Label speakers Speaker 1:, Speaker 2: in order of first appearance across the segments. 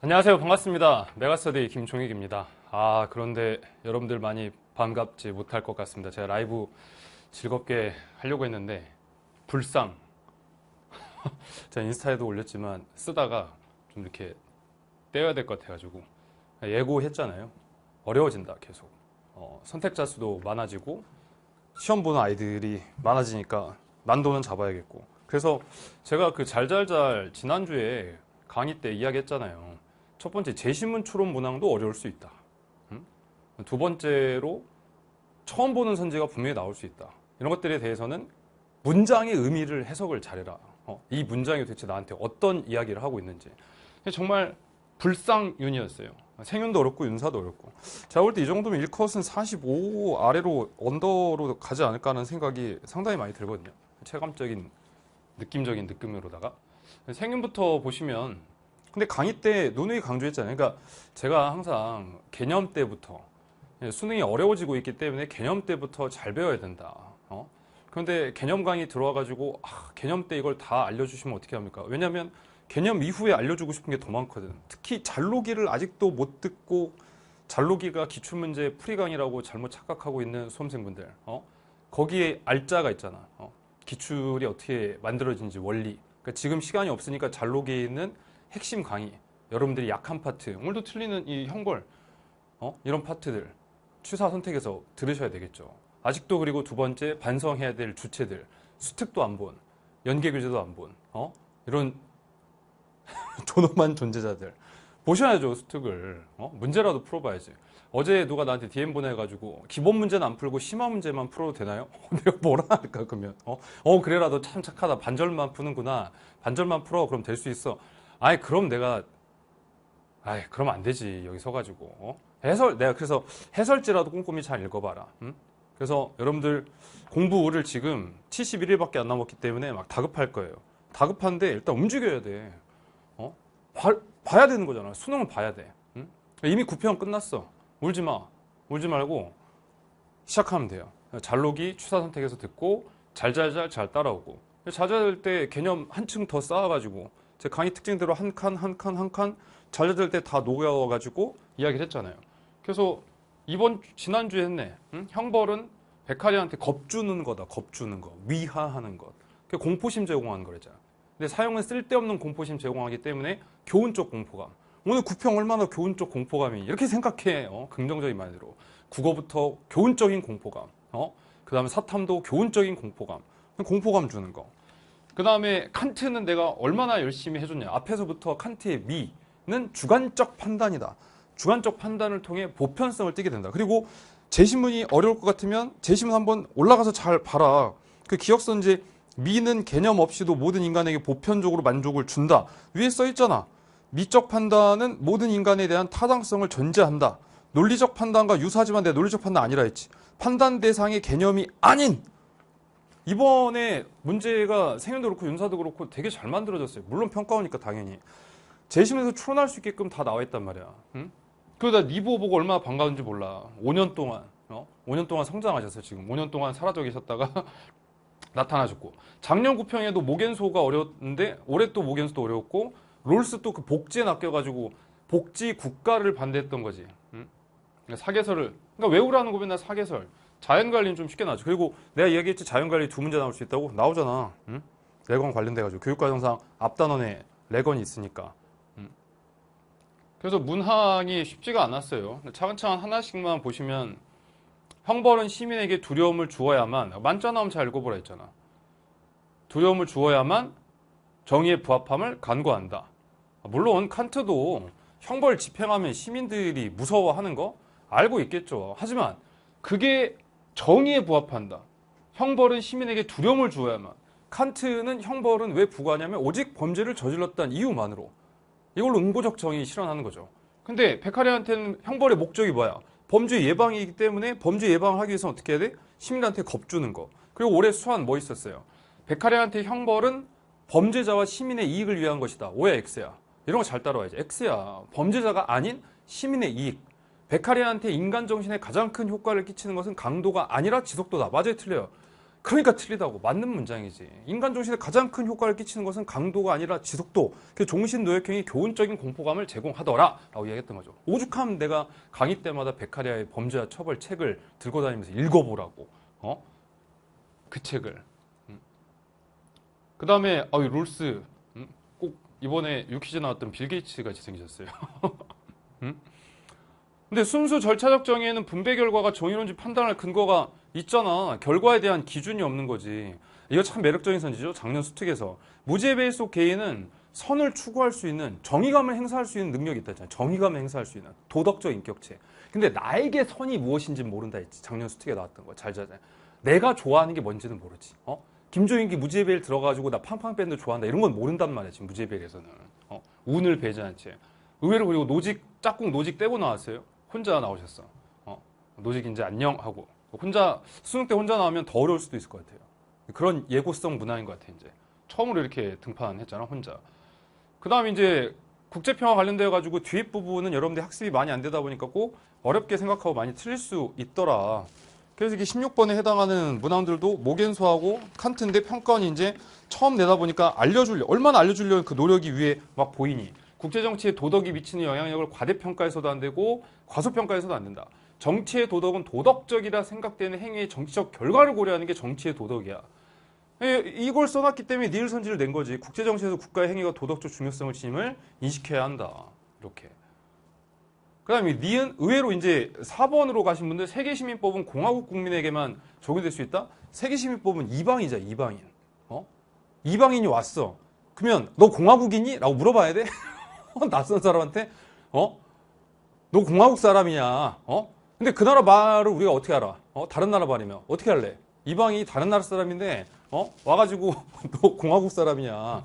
Speaker 1: 안녕하세요. 반갑습니다. 메가스터디 김종익입니다. 그런데 여러분들 많이 반갑지 못할 것 같습니다. 제가 라이브 즐겁게 하려고 했는데 불상 제가 인스타에도 올렸지만 쓰다가 좀 이렇게 떼야 될 것 같아가지고 예고했잖아요. 어려워진다 계속. 선택자 수도 많아지고 시험 보는 아이들이 많아지니까 난도는 잡아야겠고. 그래서 제가 그 잘잘잘 지난주에 강의 때 이야기했잖아요. 첫 번째, 제시문 추론 문항도 어려울 수 있다. 두 번째로, 처음 보는 선지가 분명히 나올 수 있다. 이런 것들에 대해서는 문장의 의미를 해석을 잘해라. 이 문장이 도대체 나한테 어떤 이야기를 하고 있는지. 정말 불상윤이었어요. 생윤도 어렵고 윤사도 어렵고. 제가 볼 때 이 정도면 1컷은 45 아래로 언더로 가지 않을까 하는 생각이 상당히 많이 들거든요. 체감적인, 느낌적인 느낌으로다가. 생윤부터 보시면 근데 강의 때 누누이 강조했잖아요. 그러니까 제가 항상 개념 때부터 수능이 어려워지고 있기 때문에 개념 때부터 잘 배워야 된다. 그런데 개념 강의 들어와가지고 개념 때 이걸 다 알려주시면 어떻게 합니까? 왜냐하면 개념 이후에 알려주고 싶은 게 더 많거든. 특히 잘로기를 아직도 못 듣고 잘로기가 기출문제 풀이강이라고 잘못 착각하고 있는 수험생분들. 거기에 알짜가 있잖아. 기출이 어떻게 만들어진지 원리. 그러니까 지금 시간이 없으니까 잘로기에 있는 핵심 강의, 여러분들이 약한 파트, 오늘도 틀리는 이 형벌, 이런 파트들 취사 선택해서 들으셔야 되겠죠. 아직도 그리고 두 번째 반성해야 될 주체들, 수특도 안 본, 연계교재도 안 본, 이런 존엄한 존재자들 보셔야죠. 수특을 문제라도 풀어봐야지. 어제 누가 나한테 DM 보내가지고 기본 문제는 안 풀고 심화 문제만 풀어도 되나요? 내가 뭐라 할까 그러면 그래라 너 참 착하다. 반절만 푸는구나. 반절만 풀어. 그럼 될 수 있어. 그럼 내가 그럼 안 되지. 여기 서가지고 내가 그래서 해설지라도 꼼꼼히 잘 읽어봐라. 응? 그래서 여러분들 공부를 지금 71일밖에 안 남았기 때문에 막 다급할 거예요. 다급한데 일단 움직여야 돼. 봐야 되는 거잖아. 수능은 봐야 돼. 응? 이미 9편 끝났어. 울지 마. 울지 말고 시작하면 돼요. 잘록이 취사 선택해서 듣고 잘 따라오고. 잘될 때 개념 한층 더 쌓아가지고 제 강의 특징대로 한 칸 잘 될 때 다 녹여가지고 이야기를 했잖아요. 그래서 지난주에 했네. 응? 형벌은 베카리한테 겁주는 거다. 겁주는 거. 위하하는 것. 공포심 제공하는 거랬잖아. 근데 사용은 쓸데없는 공포심 제공하기 때문에 교훈적 공포감. 오늘 구평 얼마나 교훈적 공포감이 이렇게 생각해. 긍정적인 말대로. 국어부터 교훈적인 공포감. 그 다음에 사탐도 교훈적인 공포감. 공포감 주는 거. 그 다음에 칸트는 내가 얼마나 열심히 해줬냐. 앞에서부터 칸트의 미는 주관적 판단이다. 주관적 판단을 통해 보편성을 띠게 된다. 그리고 제시문이 어려울 것 같으면 제시문 한번 올라가서 잘 봐라. 그 기억선제 미는 개념 없이도 모든 인간에게 보편적으로 만족을 준다. 위에 써있잖아. 미적 판단은 모든 인간에 대한 타당성을 전제한다. 논리적 판단과 유사하지만 내 논리적 판단 아니라 했지. 판단 대상의 개념이 아닌. 이번에 문제가 생윤도 그렇고 윤사도 그렇고 되게 잘 만들어졌어요. 물론 평가오니까 당연히. 제시문에서 추론할 수 있게끔 다 나와 있단 말이야. 응? 그러다 니보 보고 얼마나 반가운지 몰라. 5년 동안 5년 동안 성장하셨어요. 지금 5년 동안 사라져 계셨다가 나타나셨고, 작년 구평에도 모겐소가 어려웠는데 올해 또 모겐소도 어려웠고, 롤스 또 그 복지에 낚여가지고 복지 국가를 반대했던 거지. 응? 사개설을 그러니까 외우라는 거 맨날 사개설. 자연관리는 좀 쉽게 나오죠. 그리고 내가 이야기했지, 자연관리 두 문제 나올 수 있다고. 나오잖아. 응? 레건 관련돼가지고 교육과정상 앞단원에 레건이 있으니까. 응? 그래서 문항이 쉽지가 않았어요. 차근차근 하나씩만 보시면, 형벌은 시민에게 두려움을 주어야만, 만자 나오면 잘 읽어보라 했잖아. 두려움을 주어야만 정의의 부합함을 간구한다. 물론 칸트도 형벌 집행하면 시민들이 무서워하는 거 알고 있겠죠. 하지만 그게 정의에 부합한다. 형벌은 시민에게 두려움을 주어야만. 칸트는 형벌은 왜 부과하냐면 오직 범죄를 저질렀다는 이유만으로. 이걸로 응보적 정의 실현하는 거죠. 근데 베카리한테는 형벌의 목적이 뭐야? 범죄 예방이기 때문에 범죄 예방을 하기 위해서는 어떻게 해야 돼? 시민한테 겁주는 거. 그리고 올해 수한 뭐 있었어요? 베카리한테 형벌은 범죄자와 시민의 이익을 위한 것이다. O야 X야. 이런 거 잘 따라와야지. X야. 범죄자가 아닌 시민의 이익. 베카리한테 인간 정신에 가장 큰 효과를 끼치는 것은 강도가 아니라 지속도다. 맞아요, 틀려요? 그러니까 틀리다고. 맞는 문장이지. 인간 정신에 가장 큰 효과를 끼치는 것은 강도가 아니라 지속도. 그 종신 노역형이 교훈적인 공포감을 제공하더라 라고 이야기했던 거죠. 오죽하면 내가 강의 때마다 베카리아의 범죄와 처벌 책을 들고 다니면서 읽어보라고. 그 책을. 그 다음에 롤스. 꼭 이번에 유퀴즈 나왔던 빌 게이츠 같이 생기셨어요. 근데 순수 절차적 정의에는 분배 결과가 정의론지 판단할 근거가 있잖아. 결과에 대한 기준이 없는 거지. 이거 참 매력적인 선지죠. 작년 수특에서. 무지의 베일 속 개인은 선을 추구할 수 있는, 정의감을 행사할 수 있는 능력이 있다 했잖아. 정의감을 행사할 수 있는 도덕적 인격체. 근데 나에게 선이 무엇인지 모른다 했지. 작년 수특에 나왔던 거. 잘 자자. 내가 좋아하는 게 뭔지는 모르지. 김종인기 무지의 베일 들어가지고 나 팡팡 밴드 좋아한다. 이런 건 모른단 말이야. 지금 무지의 베일에서는. 운을 배제한 채. 의외로 그리고 짝꿍 노직 떼고 나왔어요. 혼자 나오셨어. 노직 이제 안녕 하고. 혼자 수능 때 혼자 나오면 더 어려울 수도 있을 것 같아요. 그런 예고성 문화인 것 같아. 이제 처음으로 이렇게 등판했잖아 혼자. 그 다음에 이제 국제평화 관련되어 가지고 뒷 부분은 여러분들 학습이 많이 안 되다 보니까 꼭 어렵게 생각하고 많이 틀릴 수 있더라. 그래서 이게 16번에 해당하는 문항들도 모겐소하고 칸트인데 평가원이 이제 처음 내다 보니까 얼마나 알려주려는 그 노력이 위에 막 보이니. 국제정치에 도덕이 미치는 영향력을 과대평가해서도 안 되고 과소평가해서도 안 된다. 정치의 도덕은 도덕적이라 생각되는 행위의 정치적 결과를 고려하는 게 정치의 도덕이야. 이걸 써놨기 때문에 니을선지를 낸 거지. 국제정치에서 국가의 행위가 도덕적 중요성을 지님을 인식해야 한다. 이렇게. 그 다음에 니은 의외로 이제 4번으로 가신 분들 세계시민법은 공화국 국민에게만 적용될 수 있다? 세계시민법은 이방이자 이방인. 이방인이 왔어. 그러면 너 공화국이니? 라고 물어봐야 돼? 낯선 사람한테? 너 공화국 사람이냐? 근데 그 나라 말을 우리가 어떻게 알아? 다른 나라 말이면 어떻게 할래? 이방이 다른 나라 사람인데 와가지고 너 공화국 사람이냐?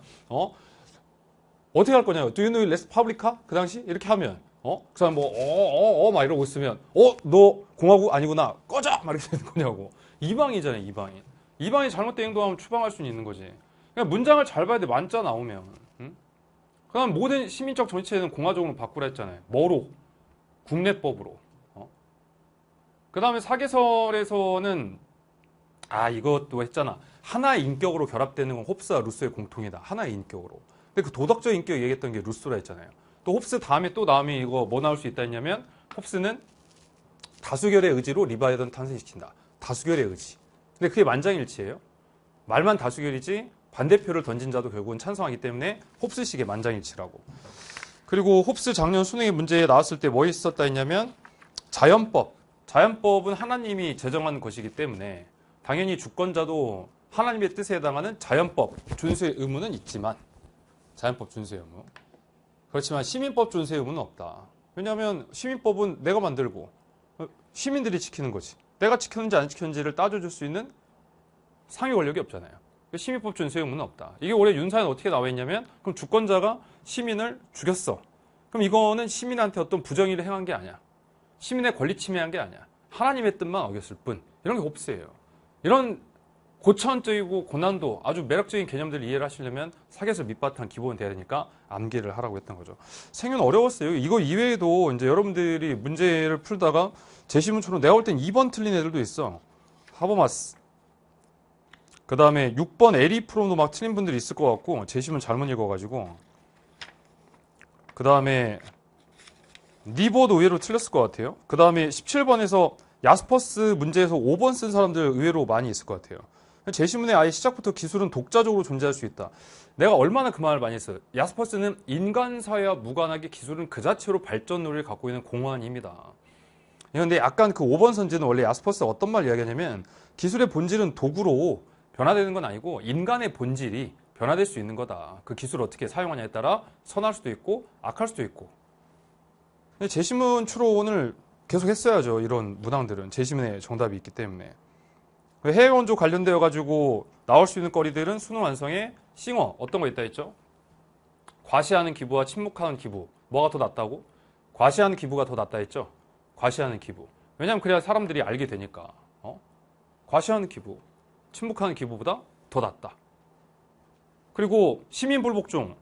Speaker 1: 어떻게 할 거냐? Do you know Respublica? 그 당시 이렇게 하면 그 사람 막 이러고 있으면 너 공화국 아니구나 꺼져! 막 이렇게 되는 거냐고. 이방이잖아요. 이방인. 이방이 잘못된 행동하면 추방할 수는 있는 거지. 그냥 문장을 잘 봐야 돼. 만자 나오면. 그 다음 모든 시민적 정치에는 공화적으로 바꾸라 했잖아요. 뭐로? 국내법으로. 그 다음에 사계설에서는 이것도 했잖아. 하나의 인격으로 결합되는 건 홉스와 루소의 공통이다. 하나의 인격으로. 근데 그 도덕적 인격 얘기했던 게 루소라 했잖아요. 또 홉스 다음에 이거 뭐 나올 수 있다 했냐면 홉스는 다수결의 의지로 리바이어던 탄생시킨다. 다수결의 의지. 근데 그게 만장일치예요. 말만 다수결이지 반대표를 던진 자도 결국은 찬성하기 때문에 홉스식의 만장일치라고. 그리고 홉스 작년 수능의 문제에 나왔을 때 뭐 있었다 했냐면 자연법. 자연법은 하나님이 제정한 것이기 때문에 당연히 주권자도 하나님의 뜻에 해당하는 자연법 준수의 의무는 있지만 자연법 준수의 의무. 그렇지만 시민법 준수의 의무는 없다. 왜냐하면 시민법은 내가 만들고 시민들이 지키는 거지. 내가 지켰는지 안 지켰는지를 따져줄 수 있는 상위 권력이 없잖아요. 시민법 준수의 의무는 없다. 이게 올해 윤사에는 어떻게 나와 있냐면 그럼 주권자가 시민을 죽였어. 그럼 이거는 시민한테 어떤 부정의를 행한 게 아니야. 시민의 권리 침해한 게 아니야. 하나님의 뜻만 어겼을 뿐. 이런 게 홉스예요. 이런 고차원적이고 고난도 아주 매력적인 개념들을 이해를 하시려면 사계절 밑바탕 기본은 돼야 되니까 암기를 하라고 했던 거죠. 생윤 어려웠어요. 이거 이외에도 이제 여러분들이 문제를 풀다가 제시문처럼 내가 볼 땐 2번 틀린 애들도 있어. 하버마스. 그 다음에 6번 에리 프롬도 막 틀린 분들이 있을 것 같고 제시문 잘못 읽어가지고. 그 다음에 니보도 의외로 틀렸을 것 같아요. 그 다음에 17번에서 야스퍼스 문제에서 5번 쓴 사람들 의외로 많이 있을 것 같아요. 제시문에 아예 시작부터 기술은 독자적으로 존재할 수 있다. 내가 얼마나 그 말을 많이 했어요. 야스퍼스는 인간사회와 무관하게 기술은 그 자체로 발전 논리를 갖고 있는 공허한 힘이다. 그런데 약간 그 5번 선지는 원래 야스퍼스가 어떤 말 이야기하냐면 기술의 본질은 도구로 변화되는 건 아니고 인간의 본질이 변화될 수 있는 거다. 그 기술을 어떻게 사용하냐에 따라 선할 수도 있고 악할 수도 있고. 근데 제시문 추론을 계속 했어야죠. 이런 문항들은 제시문에 정답이 있기 때문에. 해외 원조 관련되어 가지고 나올 수 있는 거리들은 수능 완성에 싱어 어떤 거 있다 했죠? 과시하는 기부와 침묵하는 기부 뭐가 더 낫다고? 과시하는 기부가 더 낫다 했죠? 과시하는 기부. 왜냐하면 그래야 사람들이 알게 되니까. 과시하는 기부, 침묵하는 기부보다 더 낫다. 그리고 시민불복종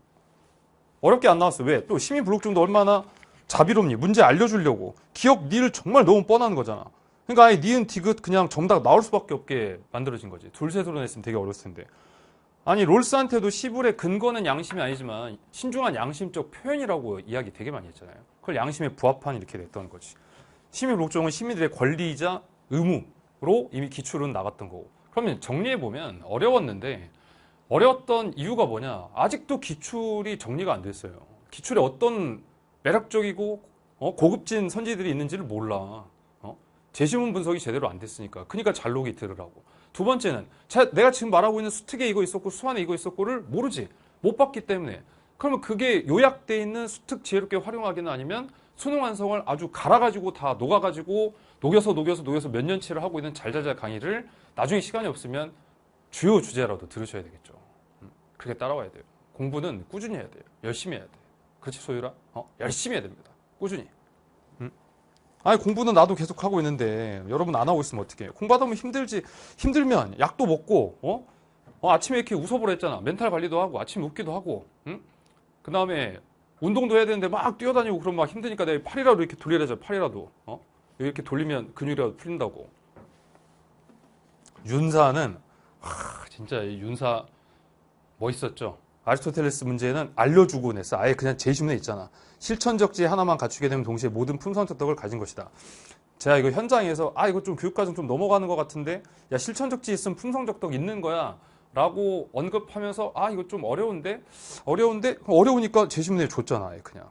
Speaker 1: 어렵게 안 나왔어. 왜? 또 시민불복종도 얼마나 자비롭니? 문제 알려주려고. 기억 니을 정말 너무 뻔한 거잖아. 그러니까 아예 니은 디귿 그냥 정답 나올 수밖에 없게 만들어진 거지. 둘셋으로 냈으면 되게 어려웠을 텐데. 아니 롤스한테도 시불의 근거는 양심이 아니지만 신중한 양심적 표현이라고 이야기 되게 많이 했잖아요. 그걸 양심에 부합한 이렇게 냈던 거지. 시민 복종은 시민들의 권리이자 의무로 이미 기출은 나갔던 거고. 그러면 정리해보면 어려웠는데 어려웠던 이유가 뭐냐. 아직도 기출이 정리가 안 됐어요. 기출에 어떤 매력적이고 고급진 선지들이 있는지를 몰라. 제시문 분석이 제대로 안 됐으니까. 그러니까 잘록이 들으라고. 두 번째는 내가 지금 말하고 있는 수특에 이거 있었고 수완에 이거 있었고를 모르지. 못 봤기 때문에. 그러면 그게 요약돼 있는 수특 지혜롭게 활용하기는 아니면 수능 완성을 아주 갈아가지고 다 녹아가지고 녹여서 몇 년치를 하고 있는 잘잘잘 강의를 나중에 시간이 없으면 주요 주제라도 들으셔야 되겠죠. 그렇게 따라와야 돼요. 공부는 꾸준히 해야 돼요. 열심히 해야 돼요. 그렇지 소율아? 열심히 해야 됩니다. 꾸준히. 아니 공부는 나도 계속 하고 있는데 여러분 안 하고 있으면 어떡해요? 공부하다 보면 힘들지. 힘들면 약도 먹고 아침에 이렇게 웃어보라 했잖아. 멘탈 관리도 하고 아침에 웃기도 하고 그 다음에 운동도 해야 되는데 막 뛰어다니고 그러면 막 힘드니까 내가 팔이라도 이렇게 돌리라죠. 팔이라도 이렇게 돌리면 근육이라도 풀린다고. 윤사는 진짜 이 윤사 멋있었죠. 아리스토텔레스 문제는 알려주고 냈어. 아예 그냥 제시문에 있잖아. 실천적지 하나만 갖추게 되면 동시에 모든 품성적 덕을 가진 것이다. 제가 이거 현장에서 이거 좀 교육과정 좀 넘어가는 것 같은데 야 실천적지 있으면 품성적 덕 있는 거야 라고 언급하면서 이거 좀 어려우니까 제시문에 줬잖아. 아예 그냥.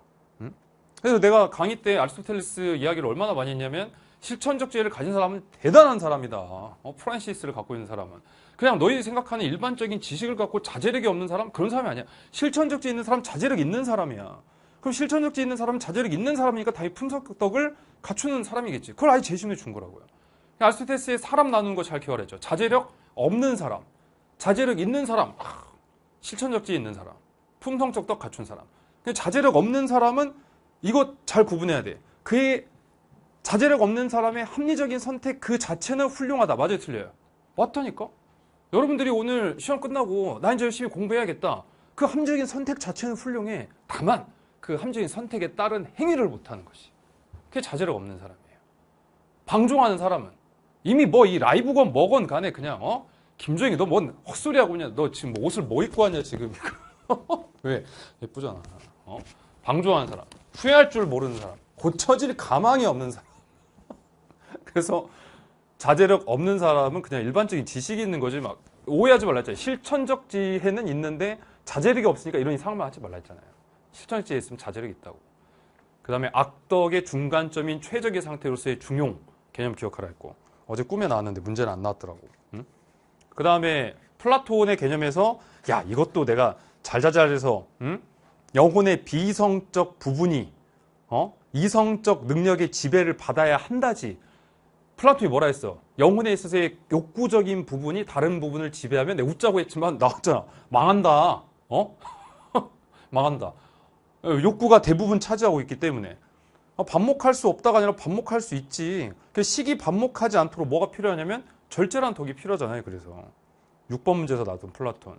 Speaker 1: 그래서 내가 강의 때 아리스토텔레스 이야기를 얼마나 많이 했냐면 실천적지를 가진 사람은 대단한 사람이다. 프란시스를 갖고 있는 사람은. 그냥 너희 생각하는 일반적인 지식을 갖고 자제력이 없는 사람? 그런 사람이 아니야. 실천적지 있는 사람, 자제력 있는 사람이야. 그럼 실천적지 있는 사람은 자제력 있는 사람이니까 당연히 품성덕을 갖추는 사람이겠지. 그걸 아예 제시문에 준 거라고요. 아리스토텔레스의 사람 나누는 거 잘 기억하랬죠. 자제력 없는 사람, 자제력 있는 사람, 실천적지 있는 사람, 품성적 덕 갖춘 사람. 자제력 없는 사람은 이거 잘 구분해야 돼. 그의 자제력 없는 사람의 합리적인 선택 그 자체는 훌륭하다. 맞아요, 틀려요? 맞다니까? 여러분들이 오늘 시험 끝나고 나 이제 열심히 공부해야겠다. 그 합리적인 선택 자체는 훌륭해. 다만 그 합리적인 선택에 따른 행위를 못하는 것이. 그게 자제력 없는 사람이에요. 방종하는 사람은 이미 이 라이브건 뭐건 간에 그냥 김종익이 너 뭔 헛소리하고 있냐. 너 지금 옷을 뭐 입고 왔냐 지금. 왜? 예쁘잖아. 방종하는 사람. 후회할 줄 모르는 사람. 고쳐질 가망이 없는 사람. 그래서 자제력 없는 사람은 그냥 일반적인 지식이 있는 거지 막 오해하지 말라 했잖아요. 실천적 지혜는 있는데 자제력이 없으니까 이런 이상한 말 하지 말라 했잖아요. 실천적 지혜 있으면 자제력이 있다고. 그 다음에 악덕의 중간점인 최적의 상태로서의 중용 개념 기억하라 했고 어제 꿈에 나왔는데 문제는 안 나왔더라고. 그 다음에 플라톤의 개념에서 이것도 내가 잘해서 영혼의 비이성적 부분이 이성적 능력의 지배를 받아야 한다지. 플라톤이 뭐라 했어? 영혼에 있어서의 욕구적인 부분이 다른 부분을 지배하면 내가 웃자고 했지만 나왔잖아. 망한다. 망한다. 욕구가 대부분 차지하고 있기 때문에. 반목할 수 없다가 아니라 반목할 수 있지. 식이 반목하지 않도록 뭐가 필요하냐면 절제란 덕이 필요하잖아요. 그래서 6번 문제에서 나왔던 플라톤.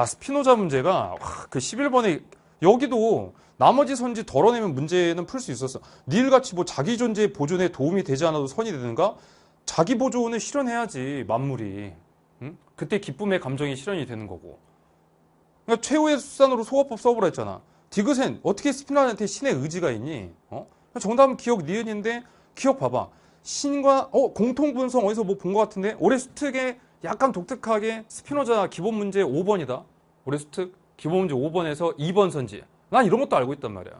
Speaker 1: 스피노자 문제가 그 11번에 여기도 나머지 선지 덜어내면 문제는 풀 수 있었어. 닐같이 자기 존재 보존에 도움이 되지 않아도 선이 되는가? 자기 보존을 실현해야지 만물이. 그때 기쁨의 감정이 실현이 되는 거고. 그러니까 최후의 수단으로 소어법 써보라 했잖아. 디귿엔 어떻게 스피노자한테 신의 의지가 있니? 정답은 기억 니은인데 기억 봐봐. 신과 공통 분성 어디서 본 것 같은데 오레스특에 약간 독특하게 스피노자 기본 문제 5번이다. 오레스특 기본 문제 5번에서 2번 선지. 난 이런 것도 알고 있단 말이야.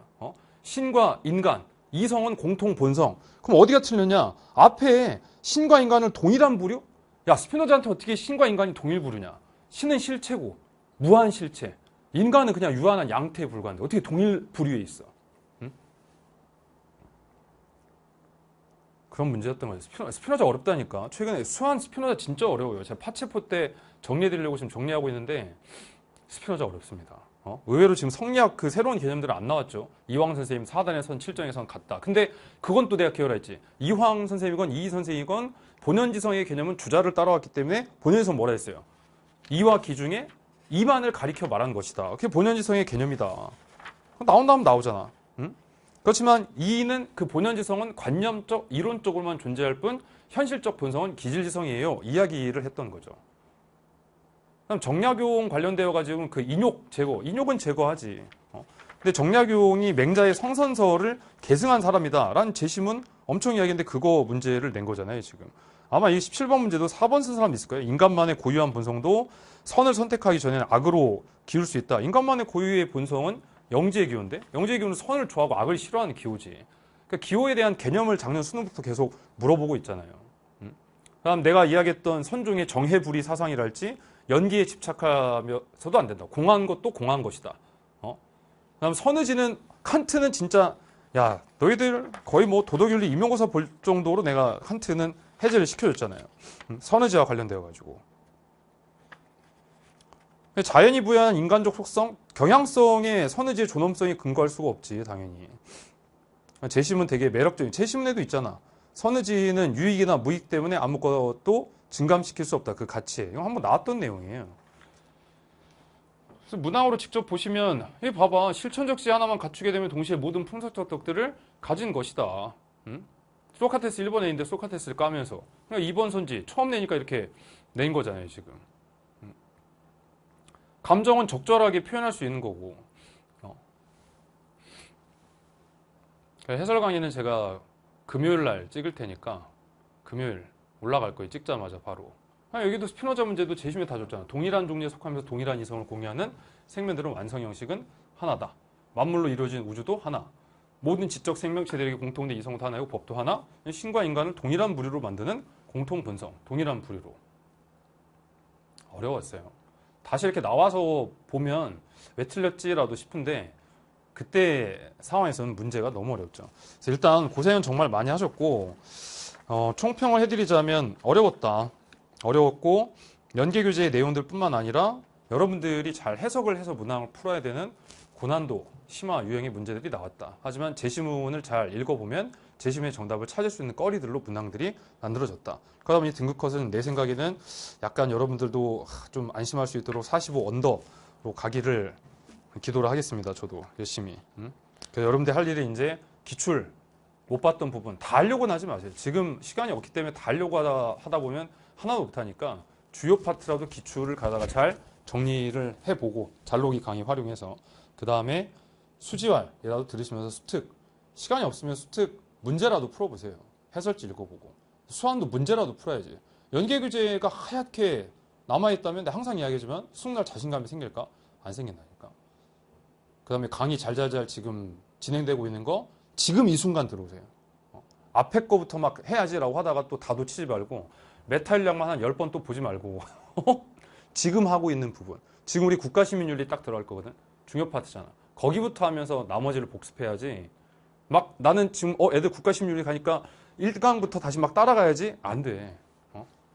Speaker 1: 신과 인간, 이성은 공통 본성. 그럼 어디가 틀렸냐? 앞에 신과 인간을 동일한 부류? 스피노자한테 어떻게 신과 인간이 동일 부류냐? 신은 실체고, 무한 실체. 인간은 그냥 유한한 양태에 불과한데 어떻게 동일 부류에 있어? 그런 문제였던 거예요. 스피노자 어렵다니까. 최근에 수한 스피노자 진짜 어려워요. 제가 파체포 때 정리해드리려고 지금 정리하고 있는데 스피노자 어렵습니다. 의외로 지금 성리학 그 새로운 개념들은 안 나왔죠. 이황 선생님 4단에선 7정에선 같다. 근데 그건 또 내가 기억을 했지. 이황 선생이건 이희 선생이건 본연지성의 개념은 주자를 따라왔기 때문에 본연지성 뭐라 했어요? 이와 기 중에 이만을 가리켜 말한 것이다. 그게 본연지성의 개념이다. 나온다면 나오잖아. 그렇지만 이는 그 본연지성은 관념적, 이론적으로만 존재할 뿐 현실적 본성은 기질지성이에요. 이야기를 했던 거죠. 그럼 정약용 관련되어 가지고는 그 인욕 제거, 인욕은 제거하지. 근데 정약용이 맹자의 성선설을 계승한 사람이다라는 재심은 엄청 이야기인데 그거 문제를 낸 거잖아요, 지금. 아마 이 17번 문제도 4번 쓴 사람 있을 거예요. 인간만의 고유한 본성도 선을 선택하기 전에는 악으로 기울 수 있다. 인간만의 고유의 본성은 영지의 기호인데 영지의 기호는 선을 좋아하고 악을 싫어하는 기호지. 그러니까 기호에 대한 개념을 작년 수능부터 계속 물어보고 있잖아요. 그다음 내가 이야기했던 선종의 정해불이 사상이랄지 연기에 집착하면서도 안 된다. 공한 것도 공한 것이다. 그다음 선의지는 칸트는 진짜 야 너희들 거의 뭐 도덕윤리 임용고사 볼 정도로 내가 칸트는 해제를 시켜줬잖아요. 선의지와 관련되어 가지고 자연이 부여한 인간적 속성, 경향성에 선의지의 존엄성이 근거할 수가 없지 당연히. 재심은 되게 매력적인. 재심문에도 있잖아. 선의지는 유익이나 무익 때문에 아무것도 증감시킬 수 없다. 그 가치에. 이거 한번 나왔던 내용이에요. 그래서 문항으로 직접 보시면 이 봐봐. 실천적지 하나만 갖추게 되면 동시에 모든 풍속적 덕들을 가진 것이다. 소크라테스 1번에 있는데 소크라테스를 까면서 그러니까 2번 선지 처음 내니까 이렇게 낸 거잖아요 지금. 감정은 적절하게 표현할 수 있는 거고. 해설 강의는 제가 금요일 날 찍을 테니까 금요일 올라갈 거예요. 찍자마자 바로. 여기도 스피노자 문제도 재심에 다 줬잖아. 동일한 종류에 속하면서 동일한 이성을 공유하는 생명들은 완성 형식은 하나다. 만물로 이루어진 우주도 하나. 모든 지적 생명체들에게 공통된 이성도 하나이고 법도 하나. 신과 인간을 동일한 부류로 만드는 공통 본성. 동일한 부류로. 어려웠어요. 다시 이렇게 나와서 보면 왜 틀렸지라도 싶은데 그때 상황에서는 문제가 너무 어렵죠. 그래서 일단 고생은 정말 많이 하셨고 총평을 해드리자면 어려웠다. 어려웠고 연계교재의 내용들 뿐만 아니라 여러분들이 잘 해석을 해서 문항을 풀어야 되는 고난도, 심화, 유형의 문제들이 나왔다. 하지만 재심문을 잘 읽어보면 재심의 정답을 찾을 수 있는 거리들로 문항들이 만들어졌다. 그러다 보니 등급컷은 내 생각에는 약간 여러분들도 좀 안심할 수 있도록 45 언더로 가기를 기도를 하겠습니다. 저도 열심히. 그래서 여러분들 할 일이 이제 기출 못 봤던 부분 다 하려고는 하지 마세요. 지금 시간이 없기 때문에 다 하려고 하다 보면 하나도 못하니까 주요 파트라도 기출을 가다가 잘 정리를 해보고 잘록이 강의 활용해서 그 다음에 수지활이라도 들으시면서 수특 시간이 없으면 수특 문제라도 풀어보세요. 해설지 읽어보고 수완도 문제라도 풀어야지. 연계교재가 하얗게 남아있다면 내가 항상 이야기하지만 수능날 자신감이 생길까? 안 생긴다니까. 그 다음에 강의 잘잘잘 지금 진행되고 있는 거 지금 이 순간 들어오세요. 앞에 거부터 막 해야지라고 하다가 또 다 놓치지 말고 메타인력만 한 10번 또 보지 말고 지금 하고 있는 부분 지금 우리 국가시민윤리 딱 들어갈 거거든. 중요 파트잖아. 거기부터 하면서 나머지를 복습해야지 막 나는 지금 애들 국가시민윤리 가니까 1강부터 다시 막 따라가야지 안 돼.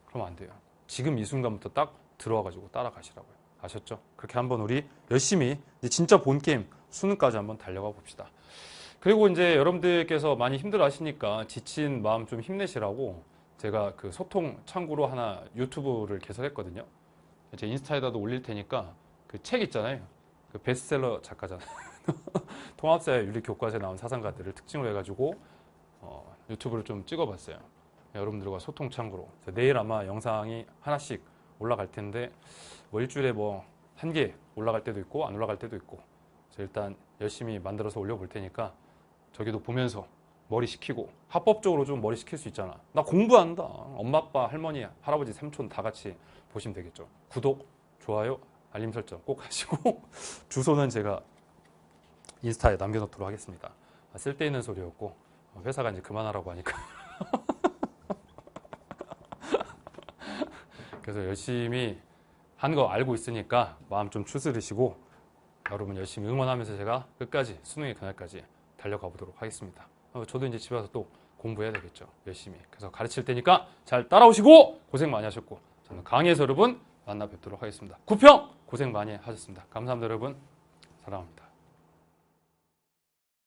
Speaker 1: 그러면 안 돼요. 지금 이 순간부터 딱 들어와가지고 따라가시라고요. 아셨죠? 그렇게 한번 우리 열심히 이제 진짜 본 게임 수능까지 한번 달려가 봅시다. 그리고 이제 여러분들께서 많이 힘들어 하시니까 지친 마음 좀 힘내시라고 제가 그 소통 창구로 하나 유튜브를 개설했거든요. 제 인스타에다도 올릴 테니까 그 책 있잖아요. 그 베스트셀러 작가잖아요. 통합사회 윤리 교과서에 나온 사상가들을 특징으로 해가지고 유튜브를 좀 찍어봤어요. 여러분들과 소통 창구로. 내일 아마 영상이 하나씩 올라갈 텐데 뭐 일주일에 뭐 한 개 올라갈 때도 있고 안 올라갈 때도 있고 그래서 일단 열심히 만들어서 올려볼 테니까 저기도 보면서 머리 식히고 합법적으로 좀 머리 식힐 수 있잖아. 나 공부한다. 엄마 아빠 할머니 할아버지 삼촌 다 같이 보시면 되겠죠. 구독 좋아요 알림 설정 꼭 하시고 주소는 제가 인스타에 남겨놓도록 하겠습니다. 쓸데있는 소리였고 회사가 이제 그만하라고 하니까 그래서 열심히 한 거 알고 있으니까 마음 좀 추스르시고 여러분 열심히 응원하면서 제가 끝까지 수능의 그날까지 달려가 보도록 하겠습니다. 저도 이제 집에 와서 또 공부해야 되겠죠. 열심히. 그래서 가르칠 테니까 잘 따라오시고 고생 많이 하셨고 저는 강의에서 여러분 만나 뵙도록 하겠습니다. 구평 고생 많이 하셨습니다. 감사합니다 여러분. 사랑합니다.